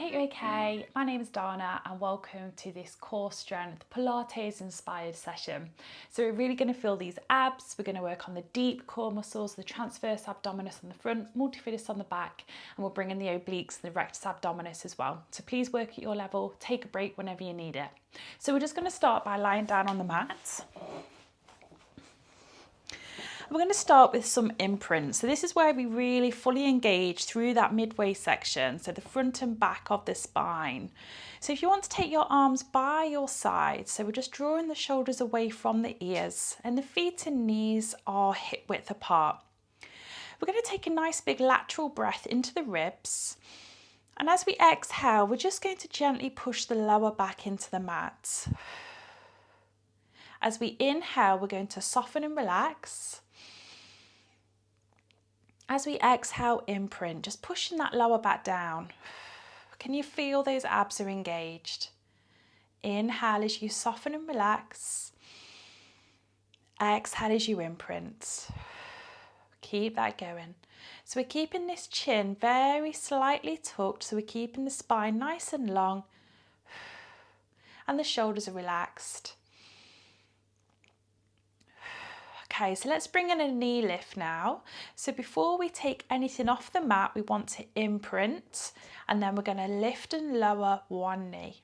hope you're okay. My name is Dana and welcome to this core strength Pilates inspired session. So we're really going to feel these abs. We're going to work on the deep core muscles, the transverse abdominis on the front, multifidus on the back, and we'll bring in the obliques, the rectus abdominis as well. So please work at your level, take a break whenever you need it. So we're just going to start by lying down on the mat. We're going to start with some imprints. So this is where we really fully engage through that midway section, so the front and back of the spine. So if you want to take your arms by your side, so we're just drawing the shoulders away from the ears and the feet and knees are hip width apart. We're going to take a nice big lateral breath into the ribs. And as we exhale, we're just going to gently push the lower back into the mat. As we inhale, we're going to soften and relax. As we exhale, imprint, just pushing that lower back down. Can you feel those abs are engaged? Inhale as you soften and relax. Exhale as you imprint. Keep that going. So we're keeping this chin very slightly tucked, so we're keeping the spine nice and long, and the shoulders are relaxed. Okay, so let's bring in a knee lift now. So before we take anything off the mat, we want to imprint, and then we're going to lift and lower one knee.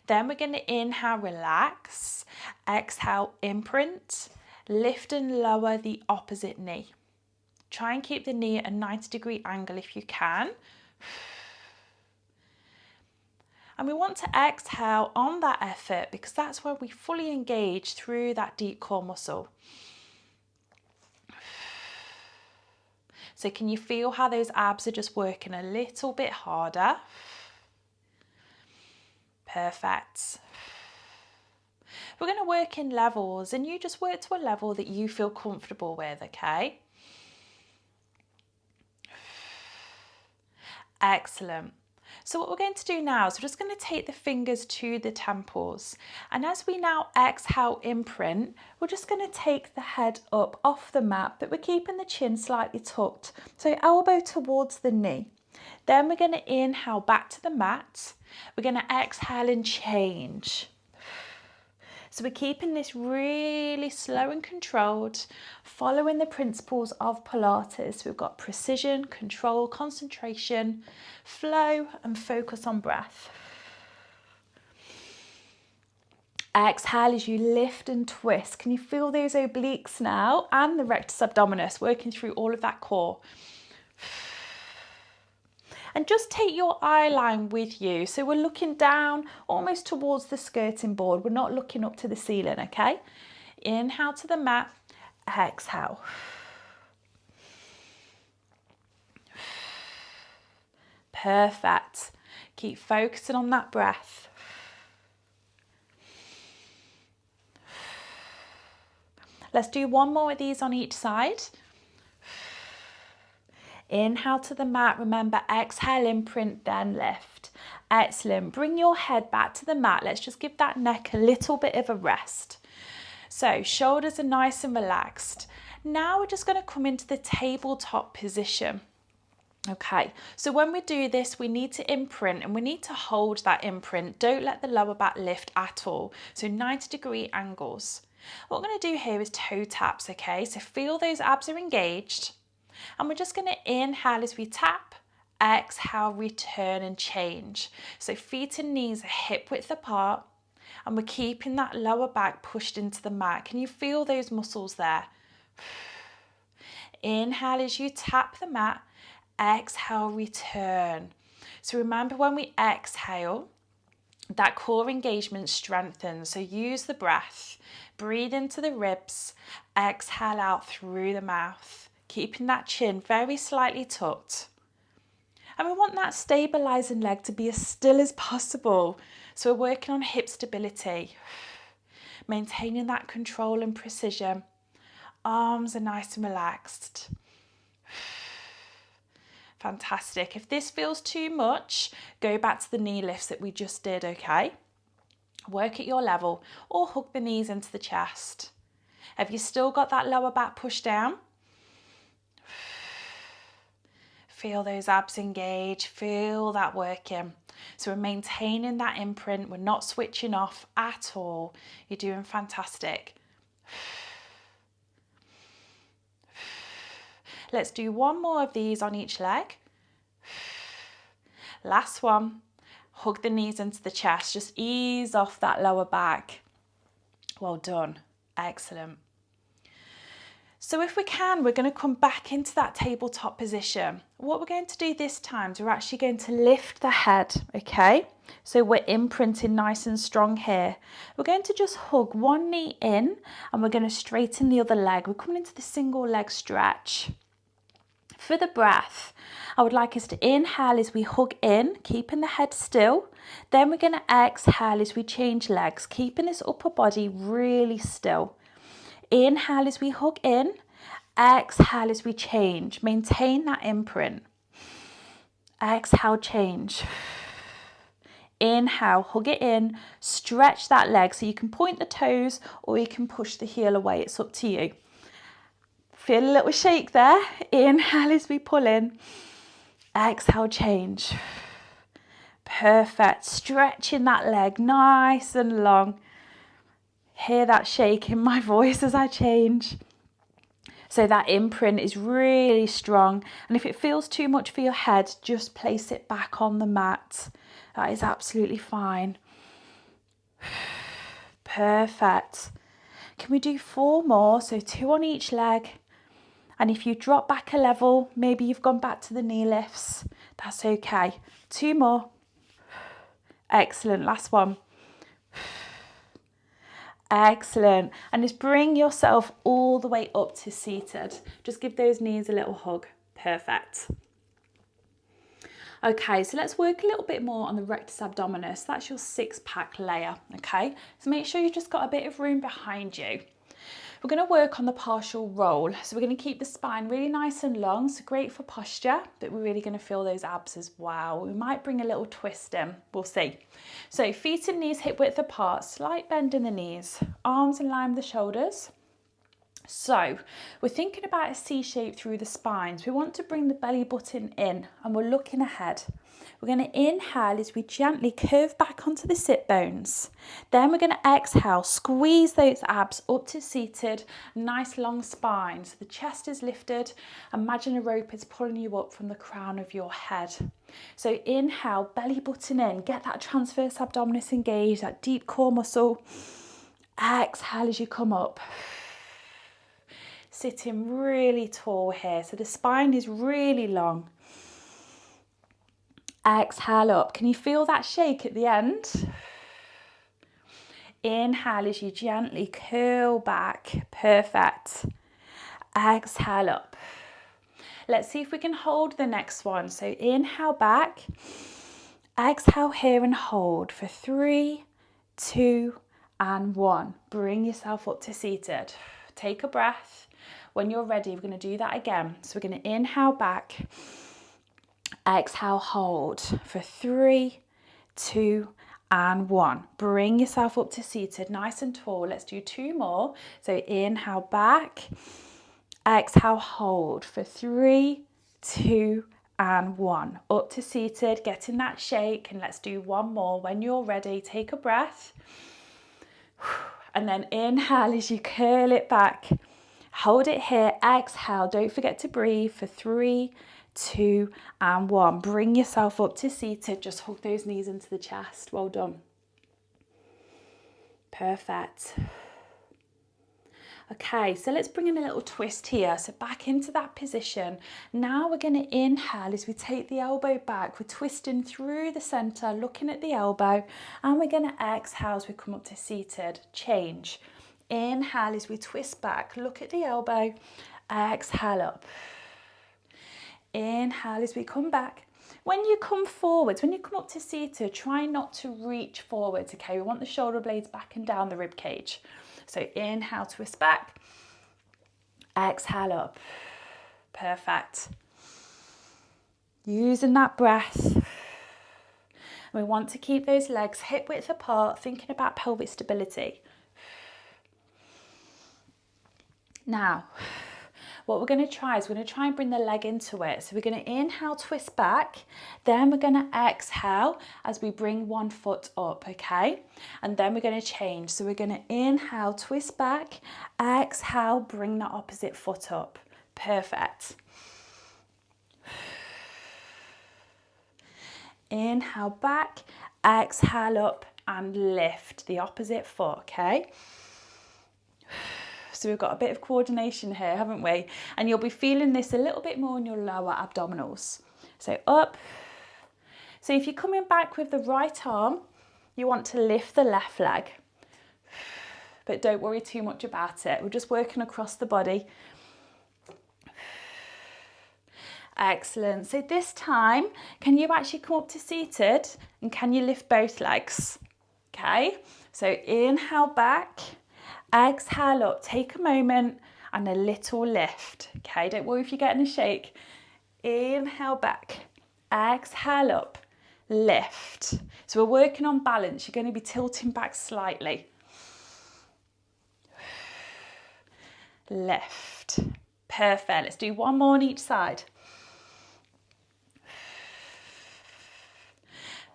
Then we're going to inhale, relax, exhale, imprint, lift and lower the opposite knee. Try and keep the knee at a 90-degree angle if you can. And we want to exhale on that effort because that's where we fully engage through that deep core muscle. So can you feel how those abs are just working a little bit harder? Perfect. We're going to work in levels and you just work to a level that you feel comfortable with, okay? Excellent. So what we're going to do now is we're just going to take the fingers to the temples, and as we now exhale, imprint, we're just going to take the head up off the mat, but we're keeping the chin slightly tucked, so elbow towards the knee. Then we're going to inhale back to the mat. We're going to exhale and change. So we're keeping this really slow and controlled, following the principles of Pilates. We've got precision, control, concentration, flow, and focus on breath. Exhale as you lift and twist. Can you feel those obliques now and the rectus abdominis working through all of that core? And just take your eye line with you. So we're looking down almost towards the skirting board. We're not looking up to the ceiling, okay? Inhale to the mat, exhale. Perfect. Keep focusing on that breath. Let's do one more of these on each side. Inhale to the mat, remember exhale, imprint, then lift. Excellent, bring your head back to the mat. Let's just give that neck a little bit of a rest. So shoulders are nice and relaxed. Now we're just going to come into the tabletop position. Okay, so when we do this, we need to imprint and we need to hold that imprint. Don't let the lower back lift at all. So 90-degree angles. What we're going to do here is toe taps, okay? So feel those abs are engaged. And we're just going to inhale as we tap, exhale, return and change. So feet and knees are hip width apart and we're keeping that lower back pushed into the mat. Can you feel those muscles there? Inhale as you tap the mat, exhale, return. So remember when we exhale, that core engagement strengthens. So use the breath, breathe into the ribs, exhale out through the mouth. Keeping that chin very slightly tucked. And we want that stabilizing leg to be as still as possible. So we're working on hip stability, maintaining that control and precision. Arms are nice and relaxed. Fantastic. If this feels too much, go back to the knee lifts that we just did, okay? Work at your level or hug the knees into the chest. Have you still got that lower back pushed down? Feel those abs engage, feel that working. So we're maintaining that imprint. We're not switching off at all. You're doing fantastic. Let's do one more of these on each leg. Last one. Hug the knees into the chest. Just ease off that lower back. Well done. Excellent. So if we can, we're going to come back into that tabletop position. What we're going to do this time is we're actually going to lift the head, okay? So we're imprinting nice and strong here. We're going to just hug one knee in and we're going to straighten the other leg. We're coming into the single leg stretch. For the breath, I would like us to inhale as we hug in, keeping the head still. Then we're going to exhale as we change legs, keeping this upper body really still. Inhale as we hug in, exhale as we change. Maintain that imprint. Exhale, change. Inhale, hug it in, stretch that leg so you can point the toes or you can push the heel away. It's up to you. Feel a little shake there. Inhale as we pull in. Exhale, change. Perfect. Stretching that leg nice and long. Hear that shake in my voice as I change. So that imprint is really strong. And if it feels too much for your head, just place it back on the mat. That is absolutely fine. Perfect. Can we do 4 more? So 2 on each leg. And if you drop back a level, maybe you've gone back to the knee lifts. That's okay. 2 more. Excellent. Last one. Excellent. And just bring yourself all the way up to seated. Just give those knees a little hug. Perfect. Okay, so let's work a little bit more on the rectus abdominis. That's your 6-pack layer, okay? So make sure you've just got a bit of room behind you. We're going to work on the partial roll. So we're going to keep the spine really nice and long, so great for posture, but we're really going to feel those abs as well. We might bring a little twist in, we'll see. So feet and knees hip width apart, slight bend in the knees, arms in line with the shoulders. So we're thinking about a C shape through the spine. So we want to bring the belly button in and we're looking ahead. We're going to inhale as we gently curve back onto the sit bones. Then we're going to exhale, squeeze those abs up to seated, nice long spine. So the chest is lifted. Imagine a rope is pulling you up from the crown of your head. So inhale, belly button in, get that transverse abdominis engaged, that deep core muscle. Exhale as you come up. Sitting really tall here, so the spine is really long. Exhale up. Can you feel that shake at the end? Inhale as you gently curl back. Perfect. Exhale up. Let's see if we can hold the next one. So inhale back. Exhale here and hold for 3, 2, and 1. Bring yourself up to seated. Take a breath. When you're ready, we're going to do that again. So we're going to inhale back, exhale, hold for 3, 2, and 1. Bring yourself up to seated, nice and tall. Let's do 2 more. So inhale back, exhale, hold for 3, 2, and 1. Up to seated, getting that shake, and let's do 1 more. When you're ready, take a breath, and then inhale as you curl it back. Hold it here, exhale, don't forget to breathe for 3, 2, and 1. Bring yourself up to seated, just hug those knees into the chest. Well done. Perfect. Okay, so let's bring in a little twist here. So back into that position. Now we're going to inhale as we take the elbow back. We're twisting through the center, looking at the elbow, and we're going to exhale as we come up to seated. Change. Inhale as we twist back, look at the elbow, exhale up. Inhale as we come back. When you come forwards, when you come up to seated, try not to reach forwards, okay? We want the shoulder blades back and down the rib cage. So inhale, twist back, exhale up. Perfect. Using that breath. We want to keep those legs hip width apart, thinking about pelvic stability. Now, what we're going to try is we're going to try and bring the leg into it. So we're going to inhale, twist back, then we're going to exhale as we bring one foot up, okay? And then we're going to change. So we're going to inhale, twist back, exhale, bring the opposite foot up. Perfect. Inhale back, exhale up and lift the opposite foot, okay? So we've got a bit of coordination here, haven't we? And you'll be feeling this a little bit more in your lower abdominals. So up. So if you're coming back with the right arm, you want to lift the left leg. But don't worry too much about it. We're just working across the body. Excellent. So this time, can you actually come up to seated and can you lift both legs? Okay, so inhale back, exhale up, take a moment and a little lift. Okay, don't worry if you're getting a shake. Inhale back, exhale up, lift. So we're working on balance. You're going to be tilting back slightly. Lift. Perfect. Let's do one more on each side.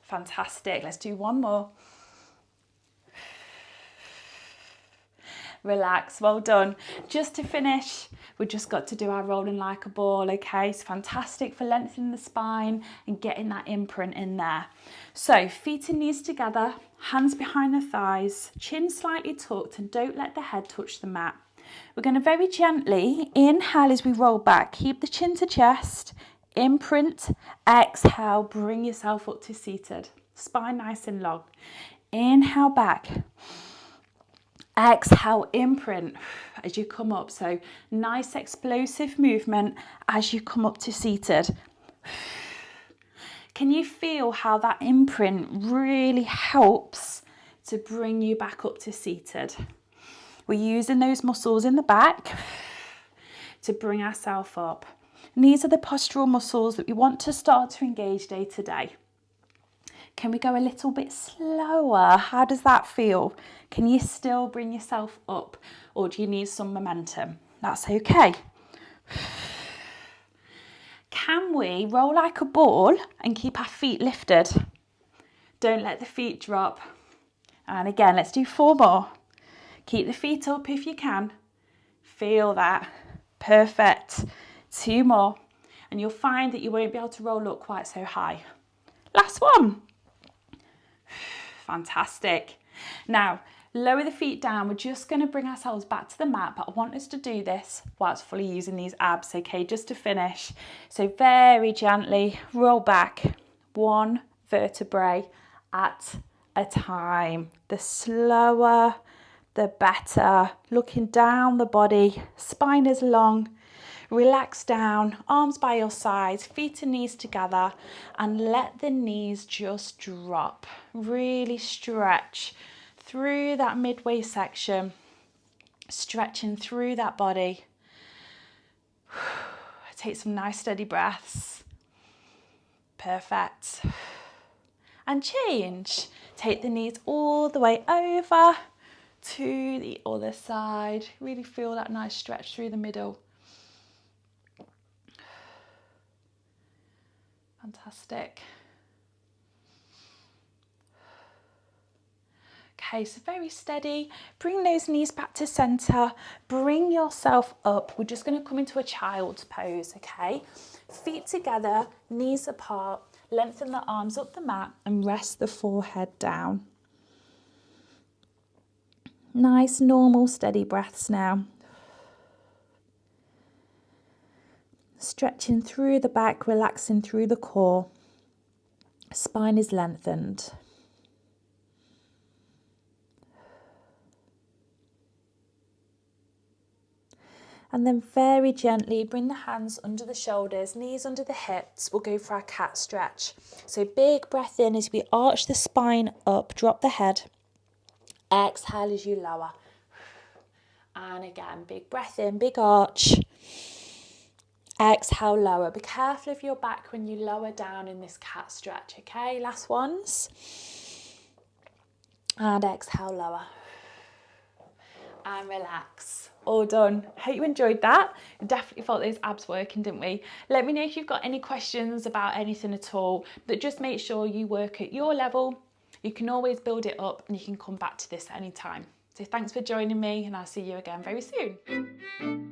Fantastic. Let's do one more. Relax. Well done. Just to finish, we've just got to do our rolling like a ball, okay? It's fantastic for lengthening the spine and getting that imprint in there. So feet and knees together, hands behind the thighs, chin slightly tucked, and don't let the head touch the mat. We're going to very gently inhale as we roll back. Keep the chin to chest. Imprint, exhale, bring yourself up to seated. Spine nice and long. Inhale back. Exhale, imprint as you come up. So nice explosive movement as you come up to seated. Can you feel how that imprint really helps to bring you back up to seated? We're using those muscles in the back to bring ourselves up. And these are the postural muscles that we want to start to engage day to day. Can we go a little bit slower? How does that feel? Can you still bring yourself up or do you need some momentum? That's okay. Can we roll like a ball and keep our feet lifted? Don't let the feet drop. And again, let's do 4 more. Keep the feet up if you can. Feel that. Perfect. 2 more. And you'll find that you won't be able to roll up quite so high. Last one. Fantastic. Now, lower the feet down. We're just going to bring ourselves back to the mat, but I want us to do this whilst fully using these abs, okay, just to finish. So very gently roll back 1 vertebrae at a time. The slower, the better. Looking down the body, spine is long. Relax down, arms by your sides, feet and knees together, and let the knees just drop. Really stretch through that midway section, stretching through that body. Take some nice steady breaths. Perfect. And change. Take the knees all the way over to the other side. Really feel that nice stretch through the middle. Fantastic. Okay, so very steady. Bring those knees back to center. Bring yourself up. We're just going to come into a child's pose, okay? Feet together, knees apart. Lengthen the arms up the mat and rest the forehead down. Nice, normal, steady breaths now. Stretching through the back, relaxing through the core. Spine is lengthened. And then very gently bring the hands under the shoulders, knees under the hips. We'll go for our cat stretch. So big breath in as we arch the spine up, drop the head. Exhale as you lower. And again, big breath in, big arch. Exhale, lower. Be careful of your back when you lower down in this cat stretch, okay? Last ones. And exhale, lower. And relax. all done. Hope you enjoyed that. We definitely felt those abs working, didn't we? Let me know if you've got any questions about anything at all, but just make sure you work at your level. You can always build it up and you can come back to this at any time. So thanks for joining me, and I'll see you again very soon.